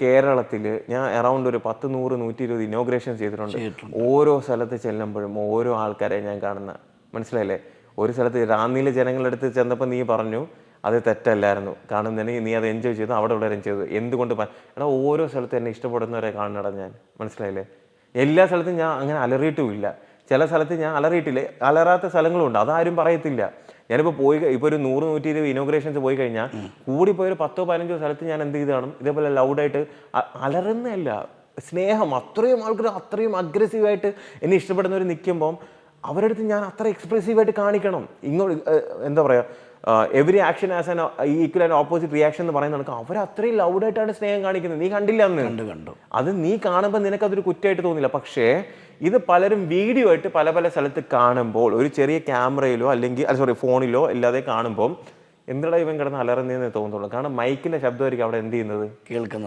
കേരളത്തിൽ ഞാൻ അറൗണ്ട് ഒരു 10, 100, 120 ഇനോഗ്രേഷൻസ് ചെയ്തിട്ടുണ്ട്. ഓരോ സ്ഥലത്ത് ചെല്ലുമ്പോഴും ഓരോ ആൾക്കാരെ ഞാൻ കാണുന്ന മനസ്സിലായില്ലേ? ഒരു സ്ഥലത്ത് റാന്നിയിലെ ജനങ്ങളുടെ അടുത്ത് ചെന്നപ്പോൾ നീ പറഞ്ഞു അത് തെറ്റല്ലായിരുന്നു. കാണുന്നതിന് നീ അത് എൻജോയ് ചെയ്തു, അവിടെ ഉള്ളവരും ചെയ്തു. എന്തുകൊണ്ട് എടാ ഓരോ സ്ഥലത്ത് എന്നെ ഇഷ്ടപ്പെടുന്നവരെ കാണണടാ ഞാൻ. മനസ്സിലായില്ലേ? എല്ലാ സ്ഥലത്തും ഞാൻ അങ്ങനെ അലറിയിട്ടുമില്ല. ചില സ്ഥലത്ത് ഞാൻ അലറിയിട്ടില്ല. അലറാത്ത സ്ഥലങ്ങളുണ്ട്. അതാരും പറയത്തില്ല. ഞാനിപ്പോൾ ഇപ്പോൾ ഒരു 100, 120 ഇനോഗ്രേഷൻസ് പോയി കഴിഞ്ഞാൽ കൂടിപ്പോയി ഒരു 10, 15 സ്ഥലത്ത് ഞാൻ എന്ത് ചെയ്ത് കാണും? ഇതേപോലെ ലൗഡായിട്ട് അലറുന്നതല്ല, സ്നേഹം. അത്രയും ആൾക്കാർ അത്രയും അഗ്രസീവായിട്ട് എന്നെ ഇഷ്ടപ്പെടുന്നവർ നിൽക്കുമ്പം അവരുടെ അടുത്ത് ഞാൻ അത്ര എക്സ്പ്രസീവായിട്ട് കാണിക്കണം. ഇങ്ങോട്ട് എന്താ പറയുക, every action as an equal and opposite reaction എന്ന് പറയുന്ന കണക്ക് അവർ അത്രയും ലൗഡായിട്ടാണ് സ്നേഹം കാണിക്കുന്നത്. നീ കണ്ടില്ല അന്ന്? കണ്ടു. അത് നീ കാണുമ്പോൾ നിനക്കതൊരു കുറ്റമായിട്ട് തോന്നില്ല. പക്ഷേ ഇത് പലരും വീഡിയോ ആയിട്ട് പല പല സ്ഥലത്ത് കാണുമ്പോൾ ഒരു ചെറിയ ക്യാമറയിലോ അല്ലെങ്കിൽ ഫോണിലോ ഇല്ലാതെ കാണുമ്പോൾ എന്തിനാ ഇവൻ കിടന്ന് അലറുന്നതെന്ന് തോന്നുള്ളൂ. കാരണം മൈക്കിൻ്റെ ശബ്ദമായിരിക്കും അവിടെ എന്ത് ചെയ്യുന്നത്, കേൾക്കുന്നത്.